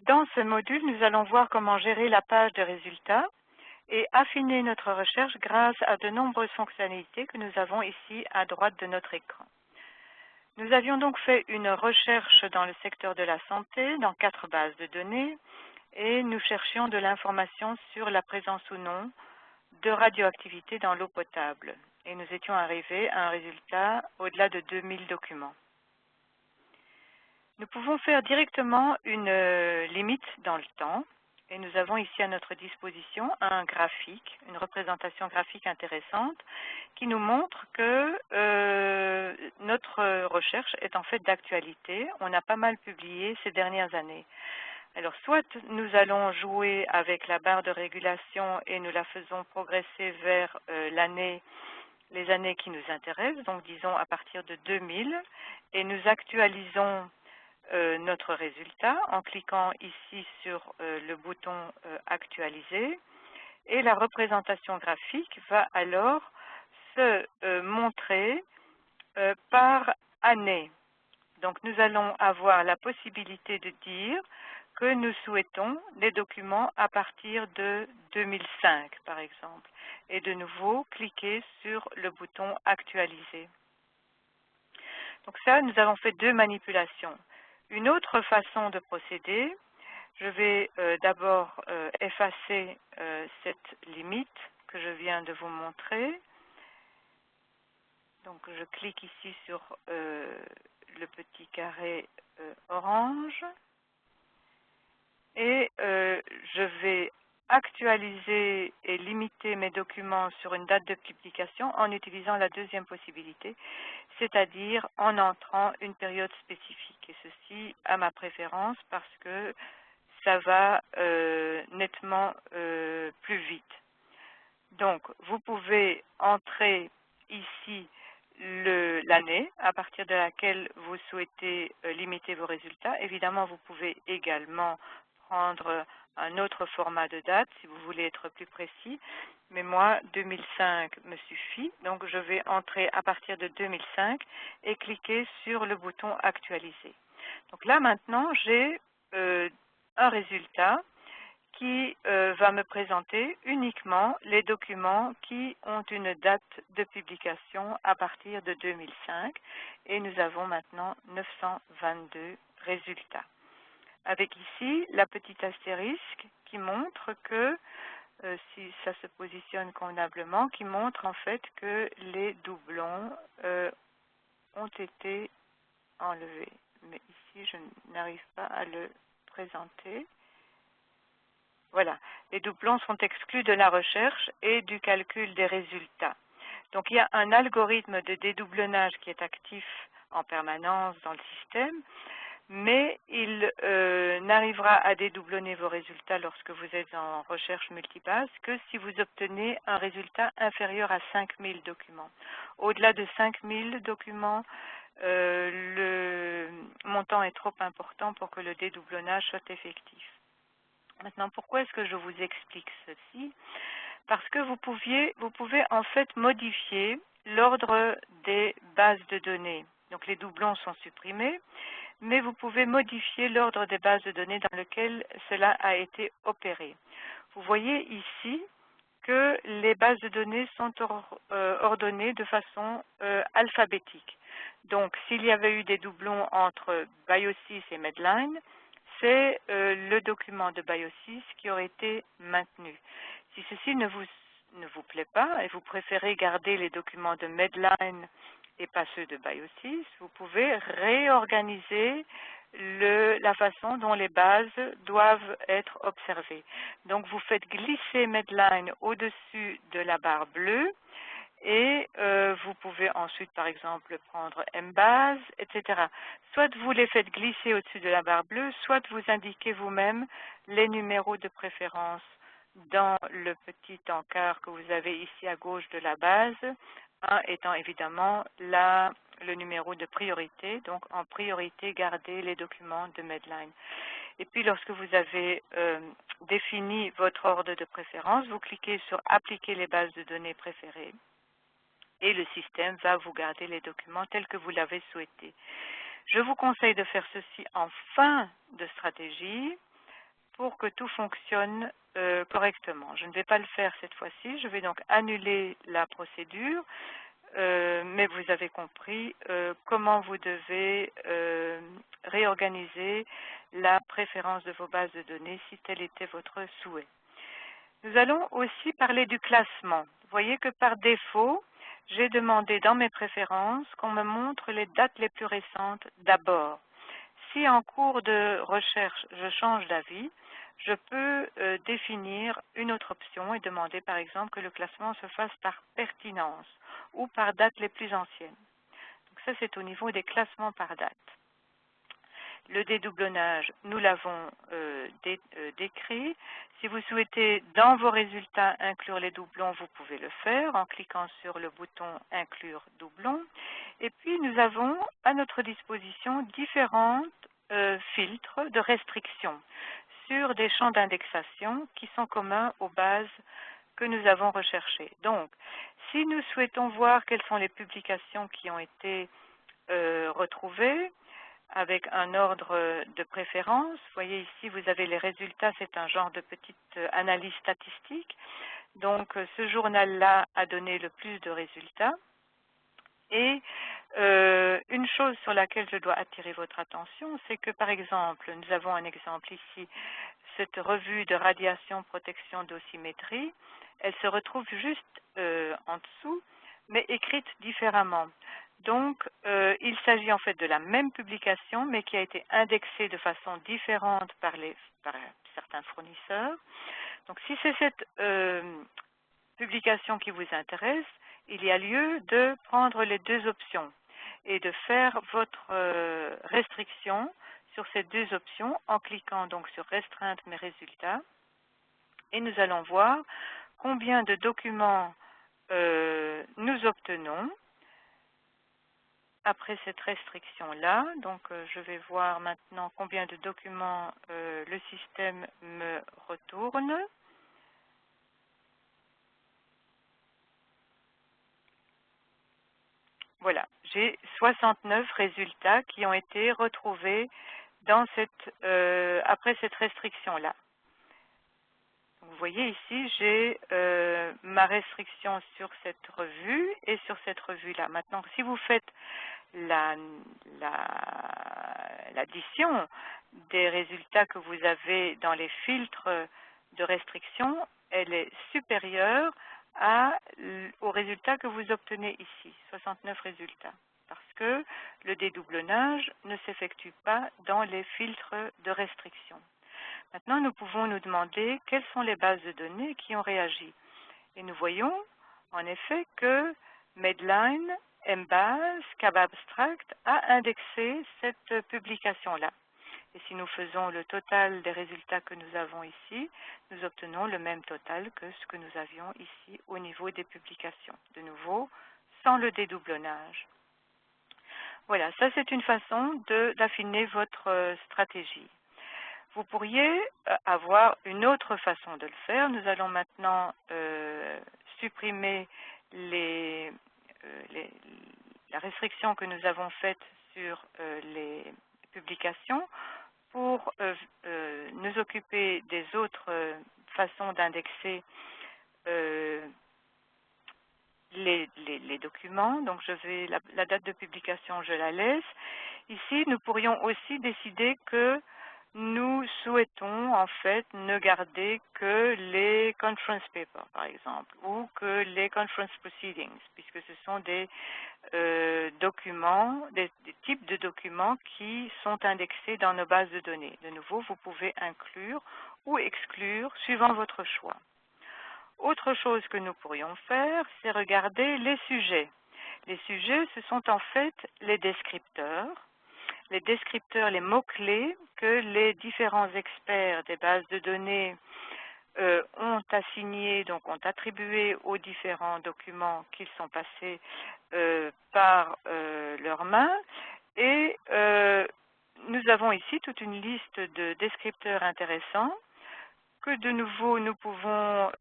Dans ce module, nous allons voir comment gérer la page de résultats et affiner notre recherche grâce à de nombreuses fonctionnalités que nous avons ici à droite de notre écran. Nous avions donc fait une recherche dans le secteur de la santé, dans 4 bases de données, et nous cherchions de l'information sur la présence ou non de radioactivité dans l'eau potable. Et nous étions arrivés à un résultat au-delà de 2000 documents. Nous pouvons faire directement une limite dans le temps, et nous avons ici à notre disposition un graphique, une représentation graphique intéressante qui nous montre que notre recherche est en fait d'actualité. On a pas mal publié ces dernières années. Alors soit nous allons jouer avec la barre de régulation et nous la faisons progresser vers les années qui nous intéressent, donc disons à partir de 2000, et nous actualisons notre résultat en cliquant ici sur le bouton actualiser, et la représentation graphique va alors se montrer par année. Donc nous allons avoir la possibilité de dire que nous souhaitons des documents à partir de 2005 par exemple, et de nouveau cliquer sur le bouton actualiser. Donc ça, nous avons fait 2 manipulations. Une autre façon de procéder, je vais d'abord effacer cette limite que je viens de vous montrer. Donc je clique ici sur le petit carré orange et je vais actualiser et limiter mes documents sur une date de publication en utilisant la deuxième possibilité, c'est-à-dire en entrant une période spécifique. Et ceci à ma préférence parce que ça va nettement plus vite. Donc, vous pouvez entrer ici l'année à partir de laquelle vous souhaitez limiter vos résultats. Évidemment, vous pouvez également prendre un autre format de date si vous voulez être plus précis. Mais moi, 2005 me suffit. Donc, je vais entrer à partir de 2005 et cliquer sur le bouton actualiser. Donc là, maintenant, j'ai un résultat qui va me présenter uniquement les documents qui ont une date de publication à partir de 2005, et nous avons maintenant 922 résultats. Avec ici la petite astérisque qui montre que, si ça se positionne convenablement, qui montre en fait que les doublons ont été enlevés. Mais ici, je n'arrive pas à le présenter. Voilà, les doublons sont exclus de la recherche et du calcul des résultats. Donc il y a un algorithme de dédoublonnage qui est actif en permanence dans le système, mais il n'arrivera à dédoublonner vos résultats lorsque vous êtes en recherche multibase que si vous obtenez un résultat inférieur à 5000 documents. Au-delà de 5000 documents, le montant est trop important pour que le dédoublonnage soit effectif. Maintenant, pourquoi est-ce que je vous explique ceci? Parce que vous pouvez en fait modifier l'ordre des bases de données. Donc les doublons sont supprimés, mais vous pouvez modifier l'ordre des bases de données dans lequel cela a été opéré. Vous voyez ici que les bases de données sont ordonnées de façon alphabétique. Donc s'il y avait eu des doublons entre Biosys et Medline, c'est le document de Biosys qui aurait été maintenu. Si ceci ne vous plaît pas et vous préférez garder les documents de Medline et pas ceux de Biosys, vous pouvez réorganiser la façon dont les bases doivent être observées. Donc vous faites glisser Medline au-dessus de la barre bleue, et vous pouvez ensuite, par exemple, prendre Mbase, etc. Soit vous les faites glisser au-dessus de la barre bleue, soit vous indiquez vous-même les numéros de préférence dans le petit encart que vous avez ici à gauche de la base, 1 étant évidemment le numéro de priorité, donc en priorité, gardez les documents de Medline. Et puis, lorsque vous avez défini votre ordre de préférence, vous cliquez sur « Appliquer les bases de données préférées » et le système va vous garder les documents tels que vous l'avez souhaité. Je vous conseille de faire ceci en fin de stratégie, pour que tout fonctionne correctement. Je ne vais pas le faire cette fois-ci, je vais donc annuler la procédure, mais vous avez compris comment vous devez réorganiser la préférence de vos bases de données si tel était votre souhait. Nous allons aussi parler du classement. Vous voyez que par défaut, j'ai demandé dans mes préférences qu'on me montre les dates les plus récentes d'abord. Si en cours de recherche, je change d'avis, je peux définir une autre option et demander par exemple que le classement se fasse par pertinence ou par date les plus anciennes. Donc ça, c'est au niveau des classements par date. Le dédoublonnage, nous l'avons décrit. Si vous souhaitez dans vos résultats inclure les doublons, vous pouvez le faire en cliquant sur le bouton « Inclure doublons ». Et puis nous avons à notre disposition différents filtres de restriction sur des champs d'indexation qui sont communs aux bases que nous avons recherchées. Donc, si nous souhaitons voir quelles sont les publications qui ont été retrouvées, avec un ordre de préférence. Vous voyez ici, vous avez les résultats, c'est un genre de petite analyse statistique. Donc, ce journal-là a donné le plus de résultats. Et une chose sur laquelle je dois attirer votre attention, c'est que, par exemple, nous avons un exemple ici, cette revue de radiation protection dosimétrie, elle se retrouve juste en dessous, mais écrite différemment. Donc, il s'agit en fait de la même publication, mais qui a été indexée de façon différente par certains fournisseurs. Donc, si c'est cette publication qui vous intéresse, il y a lieu de prendre les deux options et de faire votre restriction sur ces deux options en cliquant donc sur « Restreindre mes résultats ». Et nous allons voir combien de documents nous obtenons après cette restriction-là. Donc, je vais voir maintenant combien de documents le système me retourne. Voilà, j'ai 69 résultats qui ont été retrouvés dans après cette restriction-là. Vous voyez ici, j'ai ma restriction sur cette revue et sur cette revue-là. Maintenant, si vous faites l'addition des résultats que vous avez dans les filtres de restriction, elle est supérieure aux résultats que vous obtenez ici, 69 résultats, parce que le dédoublonnage ne s'effectue pas dans les filtres de restriction. Maintenant, nous pouvons nous demander quelles sont les bases de données qui ont réagi. Et nous voyons en effet que Medline, Embase, CABabstract a indexé cette publication-là. Et si nous faisons le total des résultats que nous avons ici, nous obtenons le même total que ce que nous avions ici au niveau des publications. De nouveau, sans le dédoublonnage. Voilà, ça c'est une façon d'affiner votre stratégie. Vous pourriez avoir une autre façon de le faire. Nous allons maintenant supprimer la restriction que nous avons faite sur les publications pour nous occuper des autres façons d'indexer les documents. Donc la date de publication, je la laisse. Ici, nous pourrions aussi décider que nous souhaitons en fait ne garder que les conference papers, par exemple, ou que les conference proceedings, puisque ce sont des documents, des types de documents qui sont indexés dans nos bases de données. De nouveau, vous pouvez inclure ou exclure suivant votre choix. Autre chose que nous pourrions faire, c'est regarder les sujets. Les sujets, ce sont en fait les descripteurs, les mots-clés que les différents experts des bases de données ont assignés, donc ont attribués aux différents documents qu'ils sont passés par leurs mains. Et nous avons ici toute une liste de descripteurs intéressants que de nouveau nous pouvons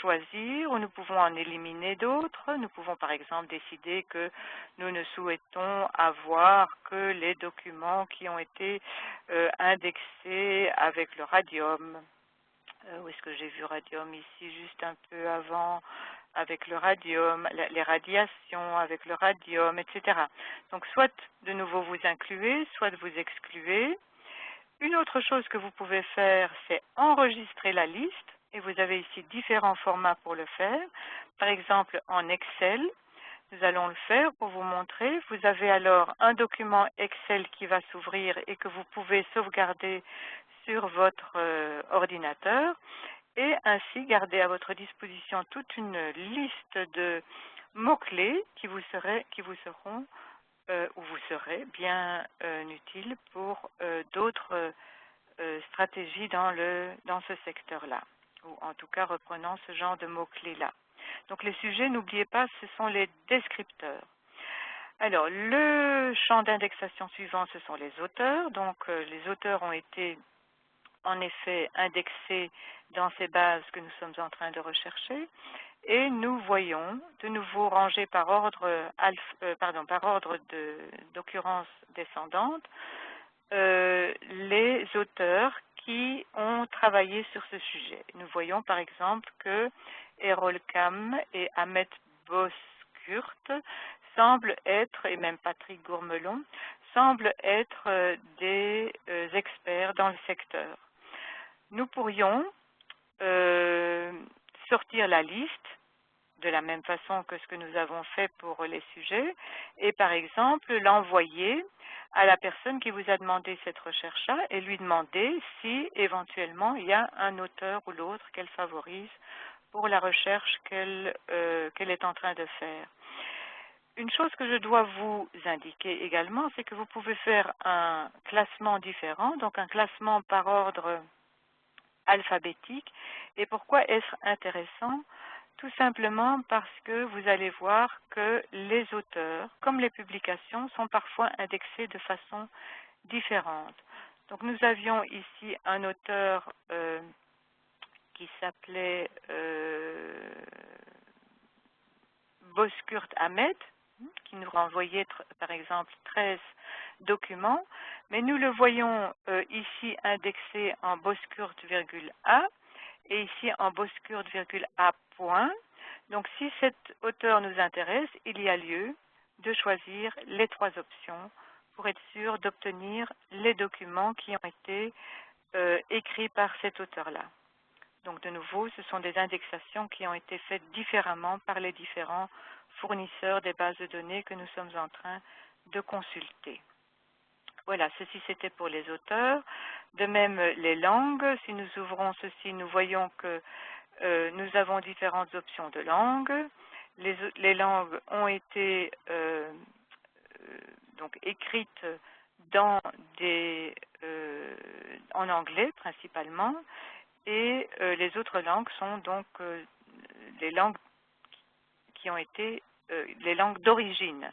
choisir ou nous pouvons en éliminer d'autres. Nous pouvons par exemple décider que nous ne souhaitons avoir que les documents qui ont été indexés avec le radium. Où est-ce que j'ai vu radium ici, juste un peu avant, avec le radium, les radiations avec le radium, etc. Donc soit de nouveau vous incluez, soit vous excluez. Une autre chose que vous pouvez faire, c'est enregistrer la liste, et vous avez ici différents formats pour le faire. Par exemple, en Excel, nous allons le faire pour vous montrer. Vous avez alors un document Excel qui va s'ouvrir et que vous pouvez sauvegarder sur votre ordinateur et ainsi garder à votre disposition toute une liste de mots-clés qui vous seront ou vous serez bien utiles pour d'autres stratégies dans ce secteur-là, ou en tout cas reprenant ce genre de mots-clés-là. Donc les sujets, n'oubliez pas, ce sont les descripteurs. Alors, le champ d'indexation suivant, ce sont les auteurs. Donc, les auteurs ont été en effet indexés dans ces bases que nous sommes en train de rechercher. Et nous voyons, de nouveau rangés par ordre, par ordre d'occurrence descendante, les auteurs qui ont travaillé sur ce sujet. Nous voyons par exemple que Errol Kam et Ahmet Bozkurt semblent être, et même Patrick Gourmelon, semblent être des experts dans le secteur. Nous pourrions sortir la liste de la même façon que ce que nous avons fait pour les sujets et par exemple l'envoyer à la personne qui vous a demandé cette recherche-là et lui demander si éventuellement il y a un auteur ou l'autre qu'elle favorise pour la recherche qu'elle est en train de faire. Une chose que je dois vous indiquer également, c'est que vous pouvez faire un classement différent, donc un classement par ordre alphabétique. Et pourquoi est-ce intéressant? Tout simplement parce que vous allez voir que les auteurs, comme les publications, sont parfois indexés de façon différente. Donc nous avions ici un auteur qui s'appelait Bozkurt Ahmet, qui nous renvoyait par exemple 13 documents, mais nous le voyons ici indexé en Bozkurt,A et ici en Bozkurt,A point. Donc si cet auteur nous intéresse, il y a lieu de choisir les trois options pour être sûr d'obtenir les documents qui ont été écrits par cet auteur-là. Donc de nouveau, ce sont des indexations qui ont été faites différemment par les différents fournisseurs des bases de données que nous sommes en train de consulter. Voilà, ceci c'était pour les auteurs. De même, les langues, si nous ouvrons ceci, nous voyons que nous avons différentes options de langues. Les langues ont été donc écrites dans en anglais principalement, et les autres langues sont donc les langues qui ont été les langues d'origine.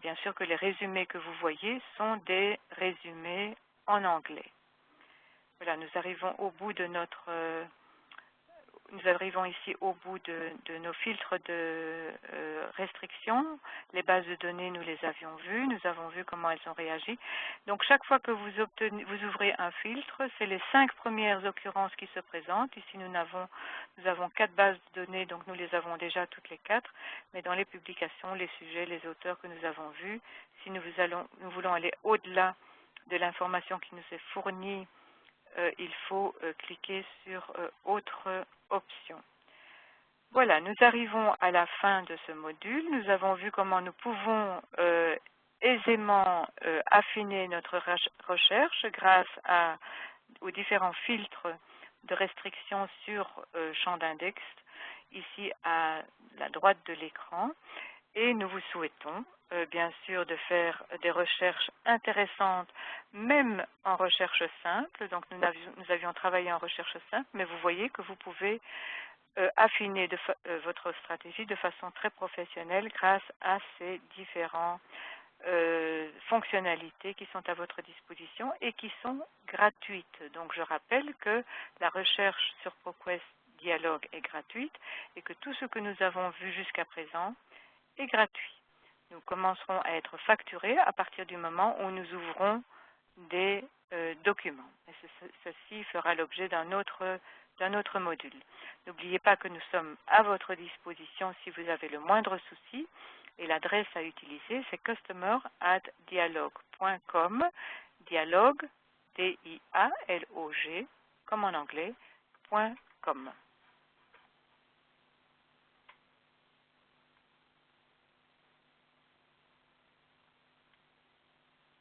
Bien sûr que les résumés que vous voyez sont des résumés en anglais. Voilà, nous arrivons au bout de nous arrivons ici au bout de nos filtres de restriction. Les bases de données, nous les avions vues, nous avons vu comment elles ont réagi. Donc chaque fois que vous ouvrez un filtre, c'est les 5 premières occurrences qui se présentent. Ici nous avons 4 bases de données, donc nous les avons déjà toutes les 4, mais dans les publications, les sujets, les auteurs que nous avons vus, si nous voulons aller au-delà de l'information qui nous est fournie, il faut cliquer sur autre option. Voilà, nous arrivons à la fin de ce module. Nous avons vu comment nous pouvons aisément affiner notre recherche grâce aux différents filtres de restriction sur champ d'index, ici à la droite de l'écran. Et nous vous souhaitons, bien sûr, de faire des recherches intéressantes, même en recherche simple. Donc, nous avions travaillé en recherche simple, mais vous voyez que vous pouvez affiner votre stratégie de façon très professionnelle grâce à ces différents fonctionnalités qui sont à votre disposition et qui sont gratuites. Donc je rappelle que la recherche sur ProQuest Dialogue est gratuite et que tout ce que nous avons vu jusqu'à présent est gratuit. Nous commencerons à être facturés à partir du moment où nous ouvrons des documents. Et ceci fera l'objet d'un autre module. N'oubliez pas que nous sommes à votre disposition si vous avez le moindre souci. Et l'adresse à utiliser, c'est customer@dialogue.com, dialogue, D-I-A-L-O-G, comme en anglais, .com.